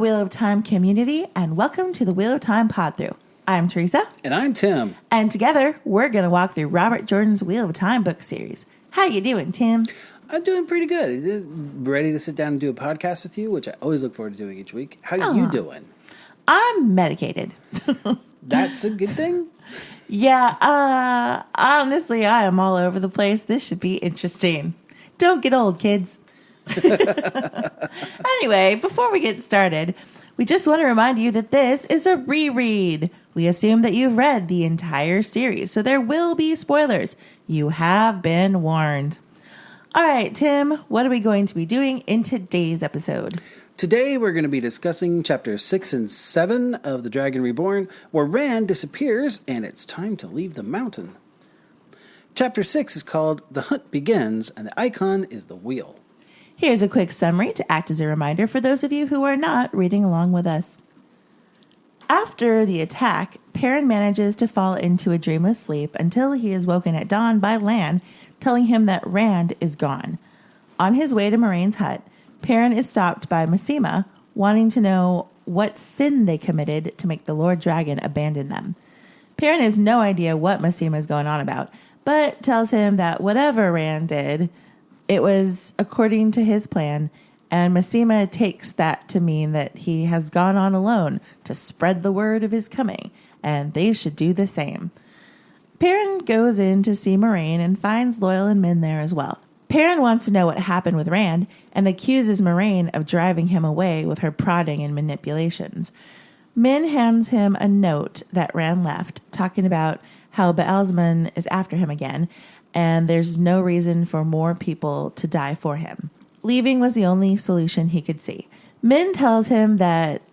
Wheel of Time community, and welcome to the Wheel of Time Pod-Thru. I'm Teresa. And I'm Tim. And together, we're going to walk through Robert Jordan's Wheel of Time book series. How you doing, Tim? I'm doing pretty good. Ready to sit down and do a podcast with you, which I always look forward to doing each week. How are you doing? I'm medicated. That's a good thing? Yeah, honestly, I am all over the place. This should be interesting. Don't get old, kids. Anyway, before we get started, we just want to remind you that this is a reread. We assume that you've read the entire series, so there will be spoilers. You have been warned. All right, Tim, what are we going to be doing in today's episode? Today we're going to be discussing chapters 6 and 7 of the Dragon Reborn, where Rand disappears and it's time to leave the mountain. Chapter 6 is called The Hunt Begins, and the icon is the wheel. Here's a quick summary to act as a reminder for those of you who are not reading along with us. After the attack, Perrin manages to fall into a dreamless sleep until he is woken at dawn by Lan, telling him that Rand is gone. On his way to Moiraine's hut, Perrin is stopped by Masema, wanting to know what sin they committed to make the Lord Dragon abandon them. Perrin has no idea what Masema is going on about, but tells him that whatever Rand did, it was according to his plan, and Masema takes that to mean that he has gone on alone to spread the word of his coming, and they should do the same. Perrin goes in to see Moiraine and finds Loial and Min there as well. Perrin wants to know what happened with Rand and accuses Moiraine of driving him away with her prodding and manipulations. Min hands him a note that Rand left, talking about how Baalzamon is after him again, and there's no reason for more people to die for him. Leaving was the only solution he could see. Min tells him that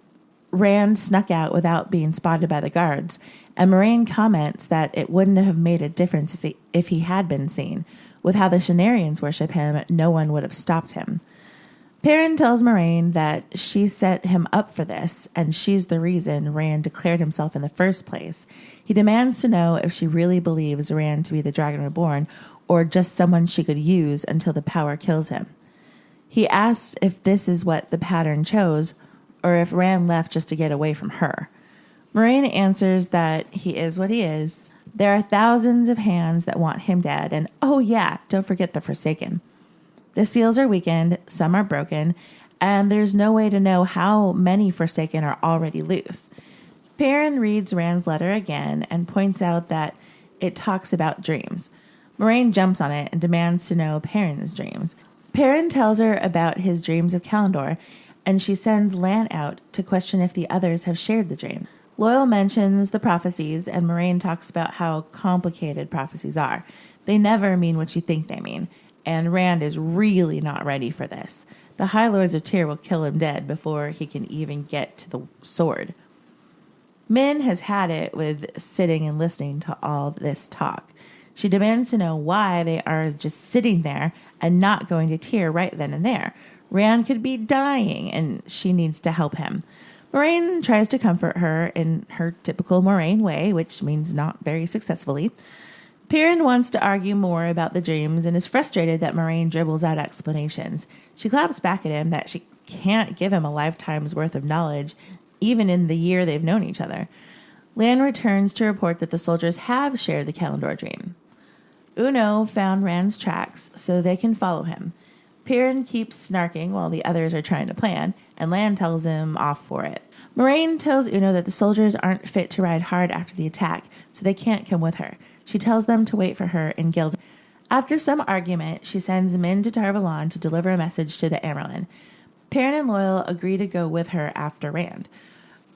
Rand snuck out without being spotted by the guards, and Moiraine comments that it wouldn't have made a difference if he had been seen. With how the Shanarians worship him, no one would have stopped him. Perrin tells Moiraine that she set him up for this, and she's the reason Rand declared himself in the first place. He demands to know if she really believes Rand to be the Dragon Reborn, or just someone she could use until the power kills him. He asks if this is what the pattern chose, or if Rand left just to get away from her. Moiraine answers that he is what he is. There are thousands of hands that want him dead, and oh yeah, don't forget the Forsaken. The seals are weakened, some are broken, and there's no way to know how many Forsaken are already loose. Perrin reads Rand's letter again and points out that it talks about dreams. Moiraine jumps on it and demands to know Perrin's dreams. Perrin tells her about his dreams of Kalendor, and she sends Lan out to question if the others have shared the dream. Loial mentions the prophecies, and Moiraine talks about how complicated prophecies are. They never mean what you think they mean, and Rand is really not ready for this. The High Lords of Tyr will kill him dead before he can even get to the sword. Min has had it with sitting and listening to all this talk. She demands to know why they are just sitting there and not going to Tyr right then and there. Rand could be dying, and she needs to help him. Moiraine tries to comfort her in her typical Moiraine way, which means not very successfully. Perrin wants to argue more about the dreams and is frustrated that Moiraine dribbles out explanations. She claps back at him that she can't give him a lifetime's worth of knowledge, even in the year they've known each other. Lan returns to report that the soldiers have shared the Kalendor dream. Uno found Rand's tracks so they can follow him. Perrin keeps snarking while the others are trying to plan, and Lan tells him off for it. Moiraine tells Uno that the soldiers aren't fit to ride hard after the attack, so they can't come with her. She tells them to wait for her in Guild. After some argument, she sends Min to Tar Valon to deliver a message to the Amyrlin. Perrin and Loial agree to go with her after Rand.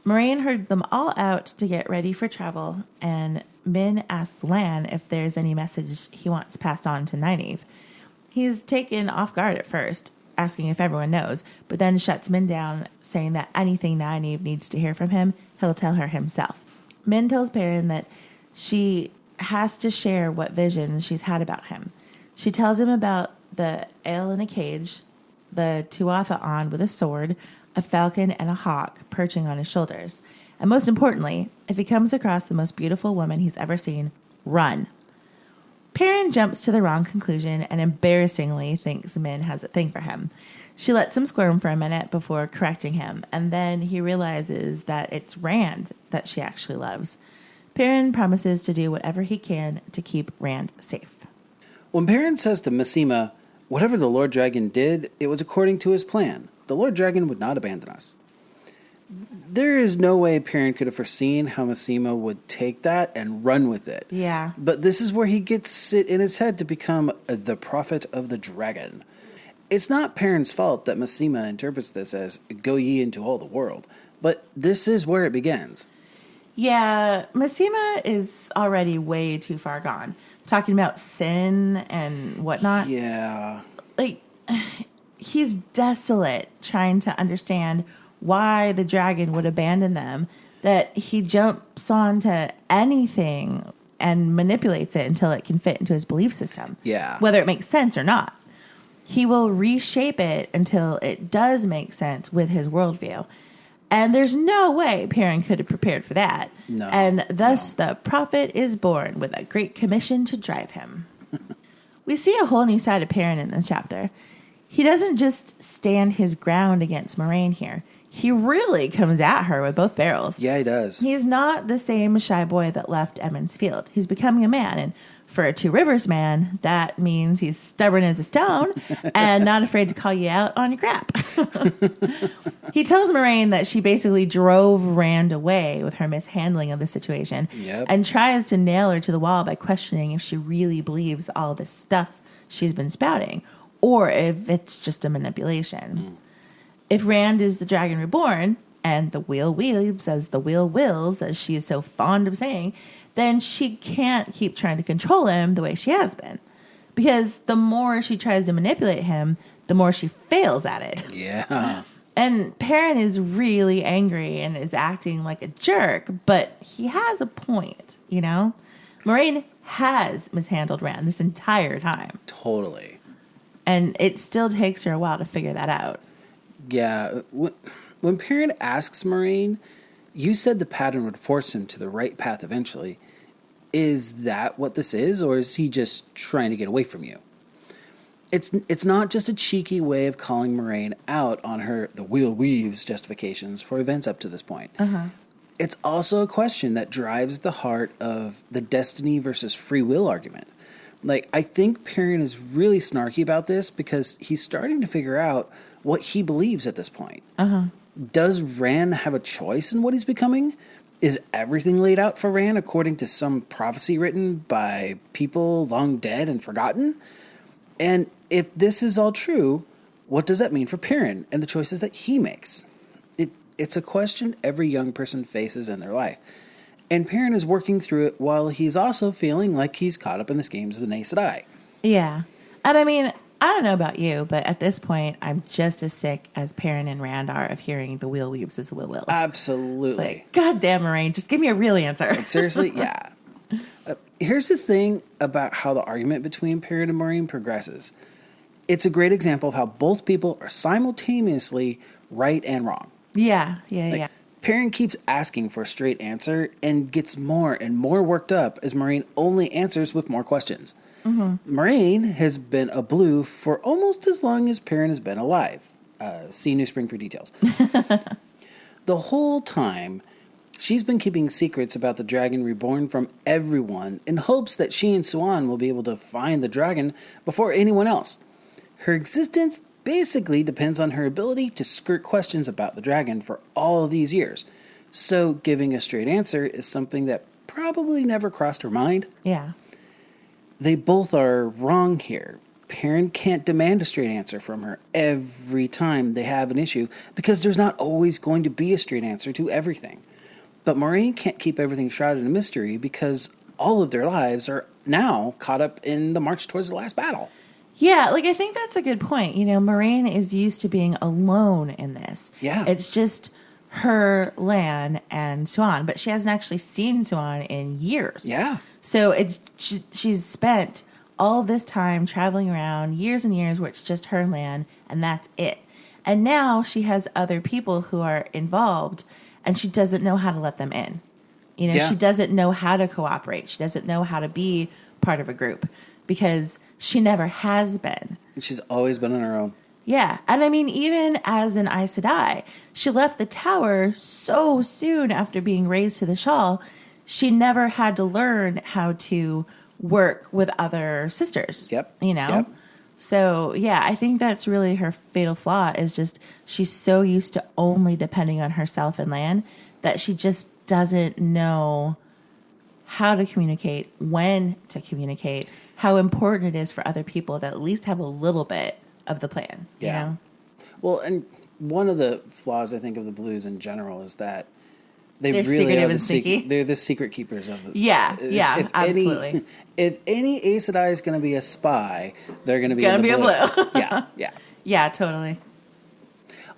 Moiraine heard them all out to get ready for travel, and Min asks Lan if there's any message he wants passed on to Nynaeve. He's taken off guard at first, asking if everyone knows, but then shuts Min down, saying that anything Nynaeve needs to hear from him, he'll tell her himself. Min tells Perrin that she has to share what visions she's had about him. She tells him about the ale in a cage, the Tuatha on with a sword, a falcon, and a hawk perching on his shoulders. And most importantly, if he comes across the most beautiful woman he's ever seen, run. Perrin jumps to the wrong conclusion and embarrassingly thinks Min has a thing for him. She lets him squirm for a minute before correcting him, and then he realizes that it's Rand that she actually loves. Perrin promises to do whatever he can to keep Rand safe. When Perrin says to Massima, whatever the Lord Dragon did, it was according to his plan. The Lord Dragon would not abandon us. There is no way Perrin could have foreseen how Massima would take that and run with it. Yeah. But this is where he gets it in his head to become the prophet of the dragon. It's not Perrin's fault that Massima interprets this as, go ye into all the world. But this is where it begins. Yeah, Massima is already way too far gone. Talking about sin and whatnot. Yeah. Like, he's desolate trying to understand why the dragon would abandon them, that he jumps onto anything and manipulates it until it can fit into his belief system. Yeah. Whether it makes sense or not. He will reshape it until it does make sense with his worldview. And there's no way Perrin could have prepared for that. No. And thus the prophet is born with a great commission to drive him. We see a whole new side of Perrin in this chapter. He doesn't just stand his ground against Moraine here. He really comes at her with both barrels. Yeah, he does. He's not the same shy boy that left Emmons Field. He's becoming a man, and for a Two Rivers man, that means he's stubborn as a stone and not afraid to call you out on your crap. He tells Moraine that she basically drove Rand away with her mishandling of the situation. Yep. And tries to nail her to the wall by questioning if she really believes all this stuff she's been spouting or if it's just a manipulation. If Rand is the Dragon Reborn, and the wheel weaves as the wheel wills, as she is so fond of saying, then she can't keep trying to control him the way she has been. Because the more she tries to manipulate him, the more she fails at it. Yeah. And Perrin is really angry and is acting like a jerk, but he has a point, you know? Moraine has mishandled Rand this entire time. Totally. And it still takes her a while to figure that out. Yeah. When Perrin asks Moraine, you said the pattern would force him to the right path eventually. Is that what this is, or is he just trying to get away from you? It's not just a cheeky way of calling Moraine out on her the wheel weaves justifications for events up to this point. Uh-huh. It's also a question that drives the heart of the destiny versus free will argument. Like, I think Perrin is really snarky about this because he's starting to figure out what he believes at this point. Uh-huh. Does Rand have a choice in what he's becoming? Is everything laid out for Rand according to some prophecy written by people long dead and forgotten? And if this is all true, what does that mean for Perrin and the choices that he makes? It's a question every young person faces in their life. And Perrin is working through it while he's also feeling like he's caught up in the schemes of the Aes Sedai. Yeah. And I mean, I don't know about you, but at this point, I'm just as sick as Perrin and Rand are of hearing the wheel weaves as the wheel wills. Absolutely. It's like, God damn, Moraine, just give me a real answer. Like, seriously? Yeah. Here's the thing about how the argument between Perrin and Moraine progresses. It's a great example of how both people are simultaneously right and wrong. Yeah. Perrin keeps asking for a straight answer and gets more and more worked up as Moraine only answers with more questions. Mm-hmm. Moraine has been a blue for almost as long as Perrin has been alive. See New Spring for details. The whole time, she's been keeping secrets about the Dragon Reborn from everyone in hopes that she and Siuan will be able to find the dragon before anyone else. Her existence basically depends on her ability to skirt questions about the dragon for all these years. So giving a straight answer is something that probably never crossed her mind. Yeah. They both are wrong here. Perrin can't demand a straight answer from her every time they have an issue because there's not always going to be a straight answer to everything. But Moraine can't keep everything shrouded in mystery because all of their lives are now caught up in the march towards the last battle. Yeah, like, I think that's a good point. You know, Moraine is used to being alone in this. Yeah. It's just her, Lan, and Siuan, but she hasn't actually seen Siuan in years. Yeah. So she's spent all this time traveling around, years and years, where it's just her and Lan, and that's it. And now she has other people who are involved, and she doesn't know how to let them in. You know, Yeah. she doesn't know how to cooperate. She doesn't know how to be part of a group because she never has been. She's always been on her own. Yeah. And I mean, even as an Aes Sedai, she left the tower so soon after being raised to the Shawl, she never had to learn how to work with other sisters. Yep. You know? Yep. So, yeah, I think that's really her fatal flaw is just she's so used to only depending on herself and Lan that she just doesn't know how to communicate, when to communicate, how important it is for other people to at least have a little bit of the plan. Yeah. You know? Well, and one of the flaws I think of the Blues in general is that they're really secretive are and sneaky. They're the secret keepers of the. Yeah, yeah, absolutely. If any Aes Sedai is going to be a spy, they're going to be It's in the gonna be blue. a blue. Yeah, yeah. Yeah, totally.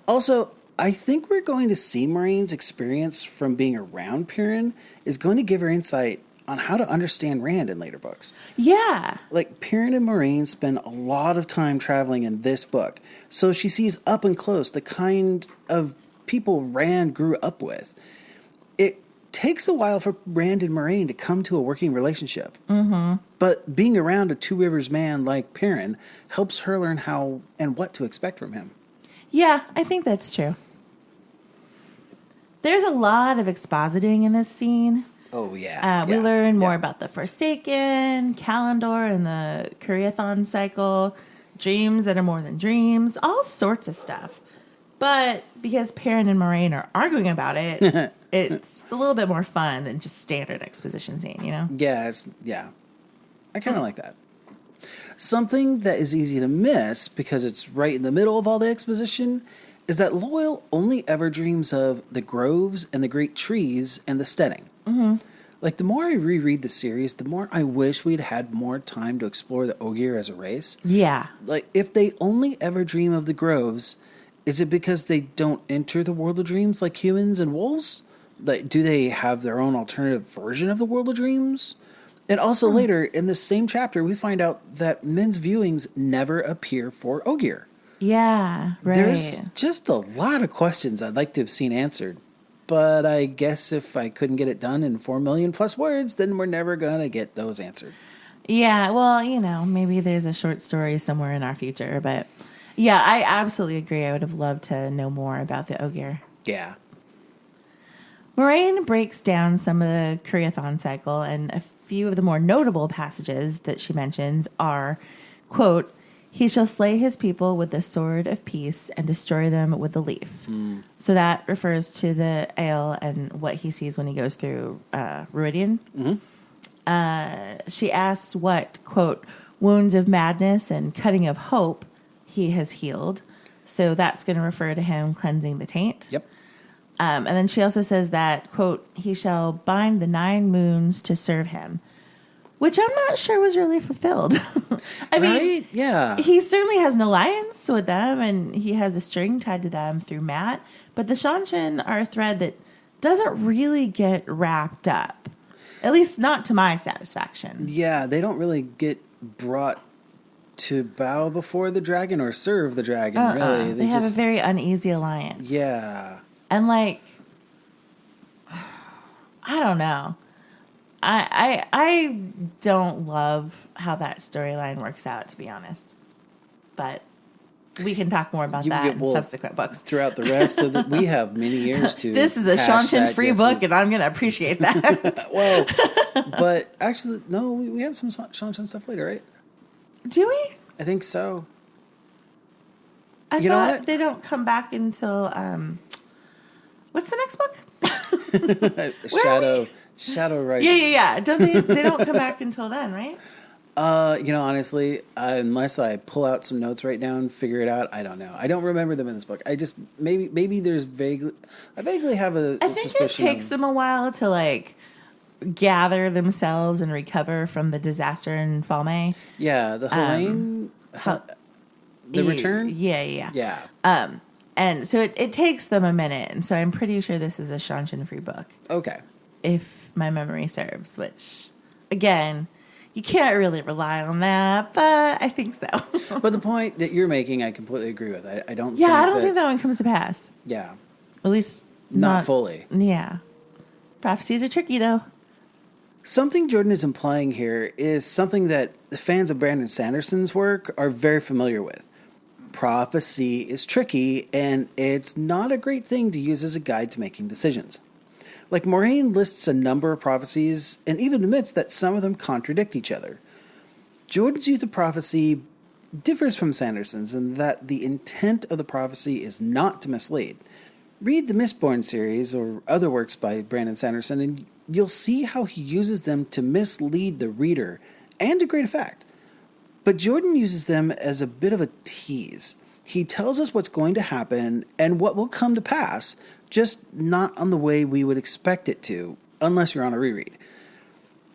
Also, I think we're going to see Moiraine's experience from being around Perrin is going to give her insight on how to understand Rand in later books. Yeah. Like, Perrin and Moiraine spend a lot of time traveling in this book, so she sees up and close the kind of people Rand grew up with. It takes a while for Rand and Moiraine to come to a working relationship. Mm-hmm. But being around a Two Rivers man like Perrin helps her learn how and what to expect from him. Yeah, I think that's true. There's a lot of expositing in this scene. Oh, yeah. We learn more about the Forsaken, Kalendor, and the Kuriathon cycle, dreams that are more than dreams, all sorts of stuff. But because Perrin and Moiraine are arguing about it, it's a little bit more fun than just standard exposition scene, you know? Yeah. I kind of like that. Something that is easy to miss because it's right in the middle of all the exposition is that Loial only ever dreams of the groves and the great trees and the steading. Mm-hmm. Like, the more I reread the series, the more I wish we'd had more time to explore the Ogier as a race. Yeah. Like, if they only ever dream of the groves, is it because they don't enter the world of dreams like humans and wolves? Like, do they have their own alternative version of the world of dreams? And also later, in the same chapter, we find out that men's viewings never appear for Ogier. Yeah, right. There's just a lot of questions I'd like to have seen answered. But I guess if I couldn't get it done in 4 million plus words, then we're never going to get those answered. Yeah, well, you know, maybe there's a short story somewhere in our future. But yeah, I absolutely agree. I would have loved to know more about the Ogier. Yeah. Moiraine breaks down some of the Kuriathon cycle, and a few of the more notable passages that she mentions are, quote, "He shall slay his people with the sword of peace and destroy them with the leaf." So that refers to the ale and what he sees when he goes through Ruidian. Mm-hmm. She asks what, quote, "wounds of madness and cutting of hope he has healed." So that's going to refer to him cleansing the taint. Yep. And then she also says that, quote, "he shall bind the 9 moons to serve him," which I'm not sure was really fulfilled. I mean, yeah, he certainly has an alliance with them, and he has a string tied to them through Mat. But the Shanshan are a thread that doesn't really get wrapped up, at least not to my satisfaction. Yeah, they don't really get brought to bow before the dragon or serve the dragon, really. They have a very uneasy alliance. Yeah. And, like, I don't know. I don't love how that storyline works out, to be honest. But we can talk more about that in subsequent books. Throughout the rest of the... We have many years to... This is a Shanshan-free book, and I'm going to appreciate that. Well, but actually, no, we have some Shanshan stuff later, right? Do we? I think so. I thought they don't come back until... what's the next book? Shadow Rising. Yeah. Don't they don't come back until then, right? Honestly, unless I pull out some notes right now and figure it out, I don't know. I don't remember them in this book. I just maybe there's I vaguely have a I think suspicion. It takes them a while to like gather themselves and recover from the disaster in Falme. Yeah, the Helene, the return. Yeah. And so it takes them a minute, and so I'm pretty sure this is a Shanshan-free book. Okay. If my memory serves, which, again, you can't really rely on that, but I think so. But the point that you're making, I completely agree with. I don't think that one comes to pass. Yeah. At least not fully. Yeah. Prophecies are tricky, though. Something Jordan is implying here is something that the fans of Brandon Sanderson's work are very familiar with. Prophecy is tricky, and it's not a great thing to use as a guide to making decisions. Like, Moraine lists a number of prophecies and even admits that some of them contradict each other. Jordan's use of prophecy differs from Sanderson's in that the intent of the prophecy is not to mislead. Read the Mistborn series or other works by Brandon Sanderson, and you'll see how he uses them to mislead the reader, and to great effect. But Jordan uses them as a bit of a tease. He tells us what's going to happen and what will come to pass, just not on the way we would expect it to, unless you're on a reread.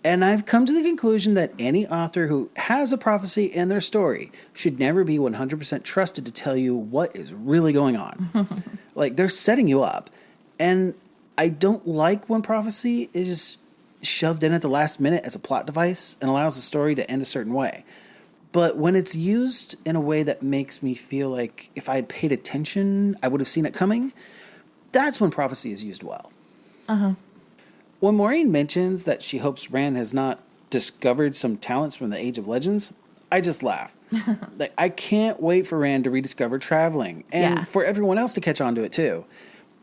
And I've come to the conclusion that any author who has a prophecy in their story should never be 100% trusted to tell you what is really going on. Like, they're setting you up. And I don't like when prophecy is shoved in at the last minute as a plot device and allows the story to end a certain way. But when it's used in a way that makes me feel like if I had paid attention, I would have seen it coming, that's when prophecy is used well. Uh-huh. When Moraine mentions that she hopes Rand has not discovered some talents from the Age of Legends, I just laugh. Like, I can't wait for Rand to rediscover traveling, and for everyone else to catch on to it too.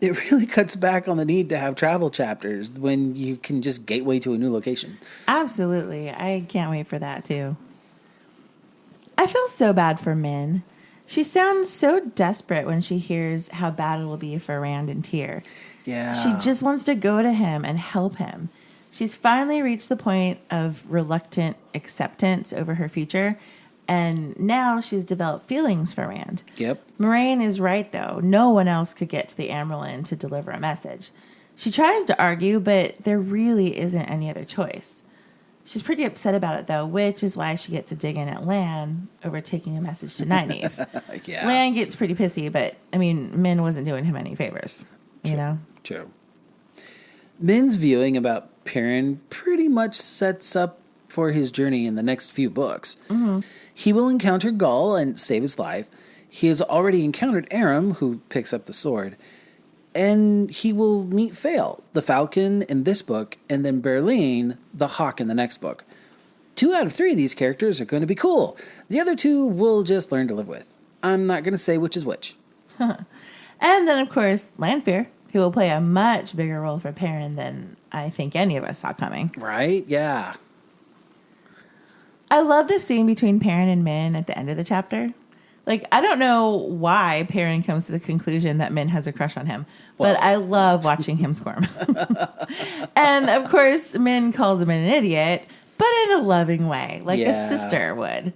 It really cuts back on the need to have travel chapters when you can just gateway to a new location. Absolutely. I can't wait for that too. I feel so bad for Min. She sounds so desperate when she hears how bad it'll be for Rand and Tyr. Yeah. She just wants to go to him and help him. She's finally reached the point of reluctant acceptance over her future, and now she's developed feelings for Rand. Yep. Moraine is right, though. No one else could get to the Amerlin to deliver a message. She tries to argue, but there really isn't any other choice. She's pretty upset about it, though, which is why she gets to dig in at Lan over taking a message to Nynaeve. Yeah. Lan gets pretty pissy, but, I mean, Min wasn't doing him any favors, you know? True. Min's viewing about Perrin pretty much sets up for his journey in the next few books. Mm-hmm. He will encounter Gaul and save his life. He has already encountered Aram, who picks up the sword. And he will meet Fael, the Falcon, in this book, and then Berlin, the Hawk, in the next book. 2 out of 3 of these characters are going to be cool. The other 2 we'll just learn to live with. I'm not going to say which is which. And then, of course, Lanfear, who will play a much bigger role for Perrin than I think any of us saw coming. Right? Yeah. I love the scene between Perrin and Min at the end of the chapter. Like, I don't know why Perrin comes to the conclusion that Min has a crush on him, but I love watching him squirm. And, of course, Min calls him an idiot, but in a loving way, like a sister would.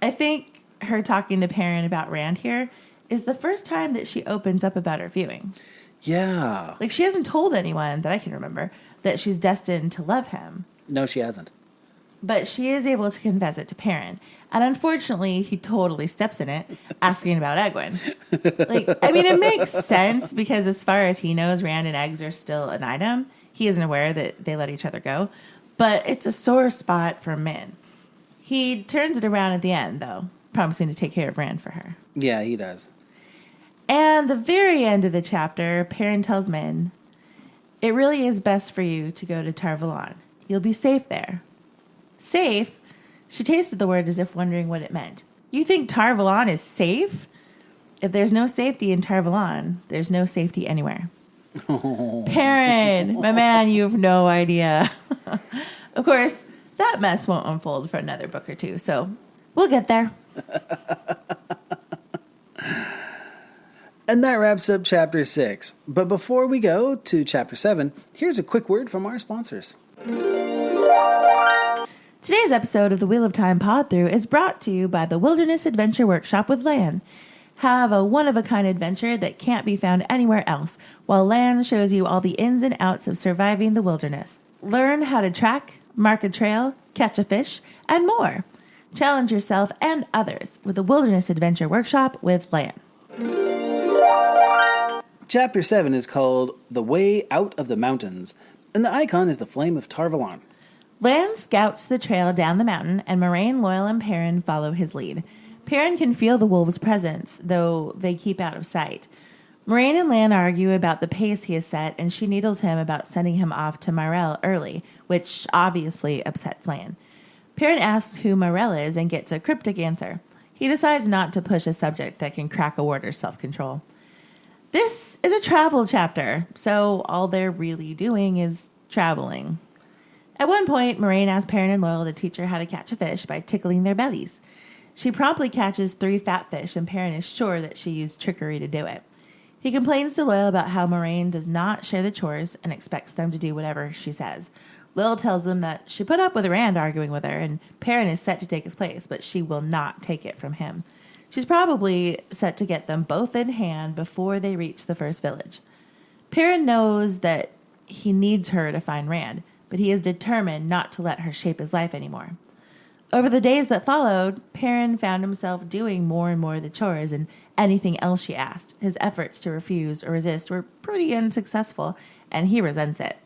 I think her talking to Perrin about Rand here is the first time that she opens up about her viewing. Yeah. Like, she hasn't told anyone that I can remember that she's destined to love him. No, she hasn't. But she is able to confess it to Perrin. And unfortunately, he totally steps in it, asking about Egwene. Like, I mean, it makes sense because as far as he knows, Rand and eggs are still an item. He isn't aware that they let each other go. But it's a sore spot for Min. He turns it around at the end, though, promising to take care of Rand for her. Yeah, he does. And the very end of the chapter, Perrin tells Min, "It really is best for you to go to Tar-Valon. You'll be safe there." Safe? She tasted the word as if wondering what it meant. You think Tar-Valon is safe? If there's no safety in Tar-Valon, there's no safety anywhere. Oh. Perrin, my man, you have no idea. Of course, that mess won't unfold for another book or 2, so we'll get there. And that wraps up Chapter 6. But before we go to Chapter 7, here's a quick word from our sponsors. Today's episode of the Wheel of Time Pod-Thru is brought to you by the Wilderness Adventure Workshop with Lan. Have a one-of-a-kind adventure that can't be found anywhere else, while Lan shows you all the ins and outs of surviving the wilderness. Learn how to track, mark a trail, catch a fish, and more. Challenge yourself and others with the Wilderness Adventure Workshop with Lan. Chapter 7 is called The Way Out of the Mountains, and the icon is the flame of Tar-Valon. Lan scouts the trail down the mountain, and Moraine, Loyal, and Perrin follow his lead. Perrin can feel the wolves' presence, though they keep out of sight. Moraine and Lan argue about the pace he has set, and she needles him about sending him off to Myrelle early, which obviously upsets Lan. Perrin asks who Myrelle is and gets a cryptic answer. He decides not to push a subject that can crack a warder's self-control. This is a travel chapter, so all they're really doing is traveling. At one point, Moraine asks Perrin and Loyal to teach her how to catch a fish by tickling their bellies. She promptly catches 3 fat fish, and Perrin is sure that she used trickery to do it. He complains to Loyal about how Moraine does not share the chores and expects them to do whatever she says. Loyal tells them that she put up with Rand arguing with her, and Perrin is set to take his place, but she will not take it from him. She's probably set to get them both in hand before they reach the first village. Perrin knows that he needs her to find Rand, but he is determined not to let her shape his life anymore. Over the days that followed, Perrin found himself doing more and more of the chores and anything else she asked. His efforts to refuse or resist were pretty unsuccessful, and he resents it.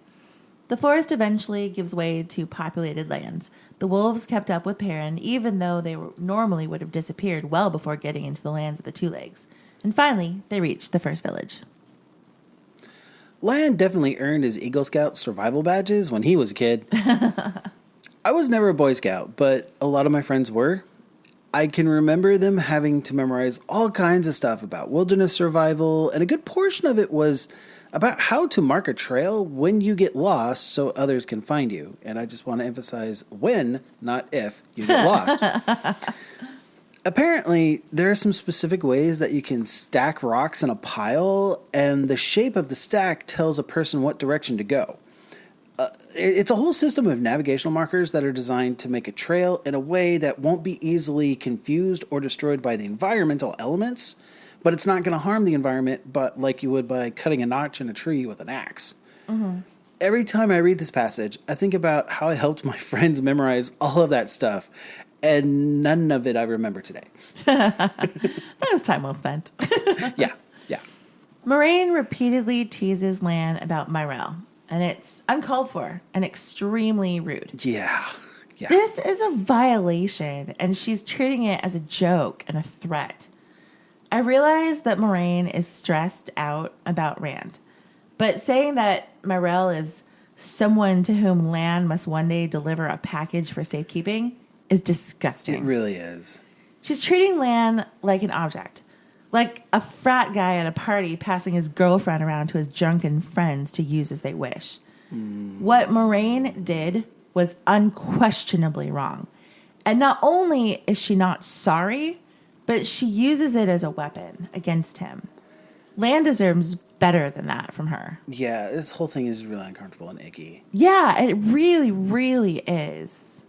The forest eventually gives way to populated lands. The wolves kept up with Perrin, even though they normally would have disappeared well before getting into the lands of the Two Legs. And finally, they reached the first village. Lan definitely earned his Eagle Scout survival badges when he was a kid. I was never a Boy Scout, but a lot of my friends were. I can remember them having to memorize all kinds of stuff about wilderness survival, and a good portion of it was about how to mark a trail when you get lost so others can find you. And I just want to emphasize when, not if, you get lost. Apparently, there are some specific ways that you can stack rocks in a pile, and the shape of the stack tells a person what direction to go. It's a whole system of navigational markers that are designed to make a trail in a way that won't be easily confused or destroyed by the environmental elements, but it's not going to harm the environment, but like you would by cutting a notch in a tree with an axe. Mm-hmm. Every time I read this passage, I think about how I helped my friends memorize all of that stuff, and none of it I remember today. That was time well spent. Yeah. Moraine repeatedly teases Lan about Myrelle, and it's uncalled for and extremely rude. Yeah. This is a violation, and she's treating it as a joke and a threat. I realize that Moraine is stressed out about Rand, but saying that Myrelle is someone to whom Lan must one day deliver a package for safekeeping is disgusting. It really is. She's treating Lan like an object, like a frat guy at a party passing his girlfriend around to his drunken friends to use as they wish. What Moraine did was unquestionably wrong. And not only is she not sorry, but she uses it as a weapon against him. Lan deserves better than that from her. Yeah, this whole thing is really uncomfortable and icky. Yeah, it really, really is.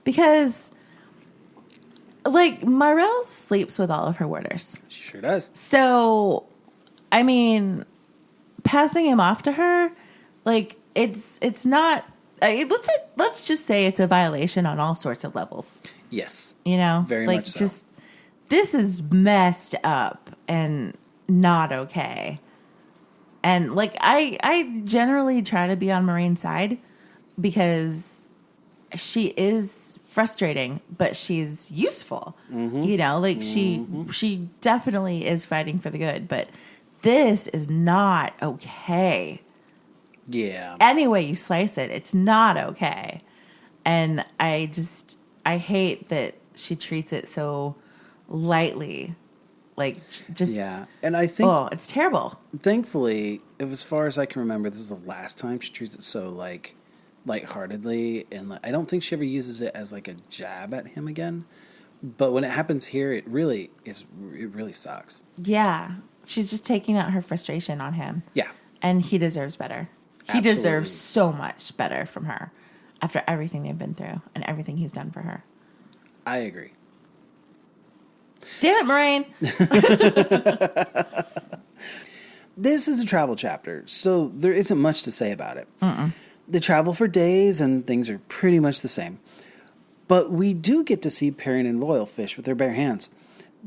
Because, like, Myrelle sleeps with all of her warders. She sure does. So, I mean, passing him off to her, like, it's not... let's just say it's a violation on all sorts of levels. Yes. You know? Very like, much so. Just, this is messed up and not okay. And, like, I generally try to be on Moraine's side because she is frustrating, but she's useful. Mm-hmm. You know, like, she definitely is fighting for the good, but this is not okay. Yeah. Any way you slice it, it's not okay. And I hate that she treats it so lightly. Like, just... Yeah. And I think... Oh, it's terrible. Thankfully, as far as I can remember, this is the last time she treats it so, like, lightheartedly. And I don't think she ever uses it as, like, a jab at him again. But when it happens here, it really sucks. Yeah. She's just taking out her frustration on him. Yeah. And he deserves better. He Absolutely. deserves so much better from her after everything they've been through and everything he's done for her. I agree. Damn it, Moraine. This is a travel chapter, so there isn't much to say about it. They travel for days, and things are pretty much the same. But we do get to see Perrin and Loyal fish with their bare hands.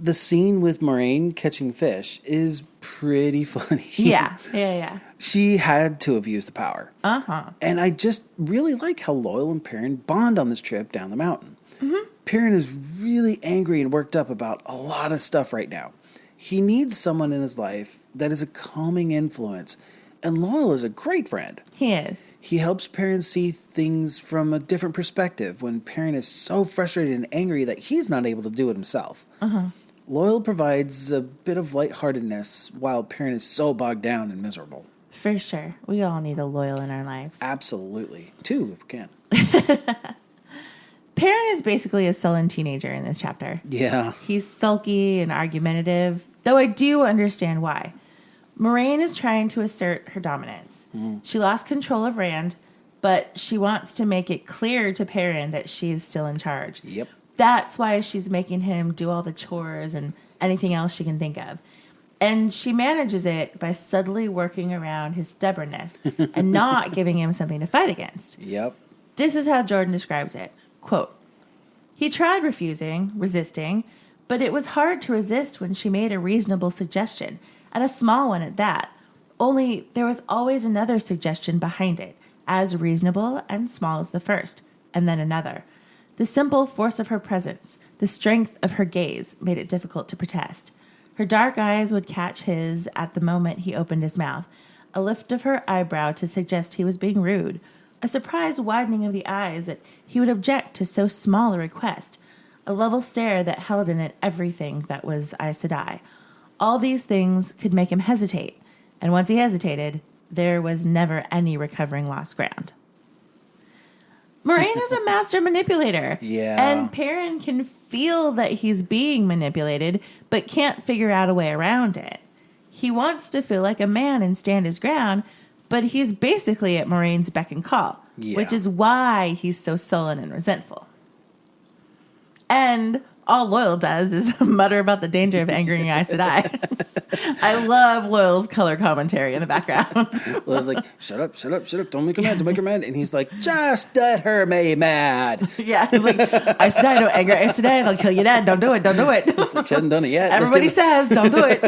The scene with Moraine catching fish is pretty funny. Yeah. She had to have used the power. Uh-huh. And I just really like how Loyal and Perrin bond on this trip down the mountain. Mm-hmm. Perrin is really angry and worked up about a lot of stuff right now. He needs someone in his life that is a calming influence. And Loyal is a great friend. He is. He helps Perrin see things from a different perspective when Perrin is so frustrated and angry that he's not able to do it himself. Loyal provides a bit of lightheartedness while Perrin is so bogged down and miserable. For sure. We all need a Loyal in our lives. Absolutely. 2, if we can. Perrin is basically a sullen teenager in this chapter. Yeah. He's sulky and argumentative, though I do understand why. Moraine is trying to assert her dominance. She lost control of Rand, but she wants to make it clear to Perrin that she is still in charge. Yep. That's why she's making him do all the chores and anything else she can think of. And she manages it by subtly working around his stubbornness and not giving him something to fight against. Yep. This is how Jordan describes it. Quote, "He tried resisting, but it was hard to resist when she made a reasonable suggestion, and a small one at that. Only there was always another suggestion behind it, as reasonable and small as the first, and then another. The simple force of her presence, the strength of her gaze, made it difficult to protest. Her dark eyes would catch his at the moment he opened his mouth, a lift of her eyebrow to suggest he was being rude, a surprised widening of the eyes that he would object to so small a request, a level stare that held in it everything that was Aes Sedai. All these things could make him hesitate, and once he hesitated, there was never any recovering lost ground." Moraine is a master manipulator. Yeah. And Perrin can feel that he's being manipulated, but can't figure out a way around it. He wants to feel like a man and stand his ground, but he's basically at Moraine's beck and call, which is why he's so sullen and resentful. And all Loyal does is mutter about the danger of angering Aes Sedai. I love Loyal's color commentary in the background. Loyal's like, shut up, don't make her mad, And he's like, just let her be mad. Yeah, he's like, Aes Sedai, don't anger Aes Sedai, they'll kill you dead, don't do it. Just like she hadn't done it yet. Everybody says, don't do it.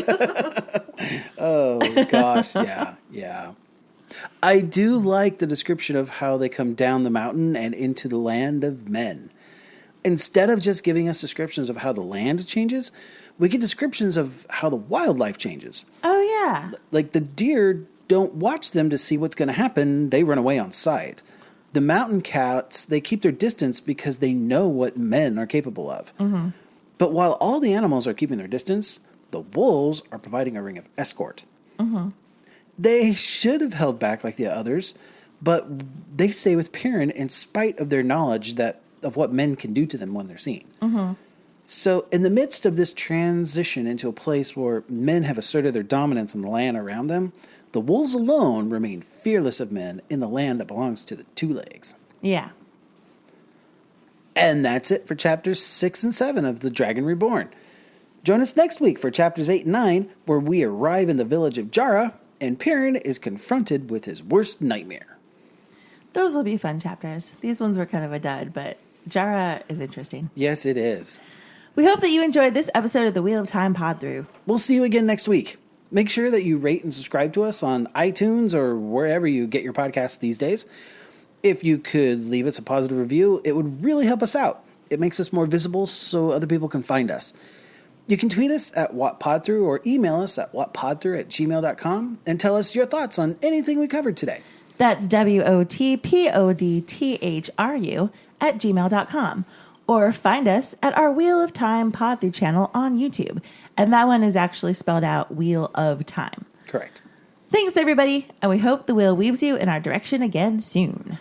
Oh, gosh, yeah. I do like the description of how they come down the mountain and into the land of men. Instead of just giving us descriptions of how the land changes, we get descriptions of how the wildlife changes. Oh, yeah. Like the deer don't watch them to see what's going to happen. They run away on sight. The mountain cats, they keep their distance because they know what men are capable of. But while all the animals are keeping their distance, the wolves are providing a ring of escort. They should have held back like the others, but they stay with Perrin in spite of their knowledge of what men can do to them when they're seen. So in the midst of this transition into a place where men have asserted their dominance on the land around them, the wolves alone remain fearless of men in the land that belongs to the Two Legs. Yeah. And that's it for chapters 6 and 7 of The Dragon Reborn. Join us next week for chapters 8 and 9, where we arrive in the village of Jara, and Perrin is confronted with his worst nightmare. Those will be fun chapters. These ones were kind of a dud, but Jara is interesting. Yes, it is. We hope that you enjoyed this episode of the Wheel of Time Pod-Thru. We'll see you again next week. Make sure that you rate and subscribe to us on iTunes or wherever you get your podcasts these days. If you could leave us a positive review, it would really help us out. It makes us more visible so other people can find us. You can tweet us at Pod-Thru or email us at whatpodthru@gmail.com and tell us your thoughts on anything we covered today. That's WOTPODTHRU@gmail.com. Or find us at our Wheel of Time Pod-Thru channel on YouTube. And that one is actually spelled out Wheel of Time. Correct. Thanks, everybody. And we hope the wheel weaves you in our direction again soon.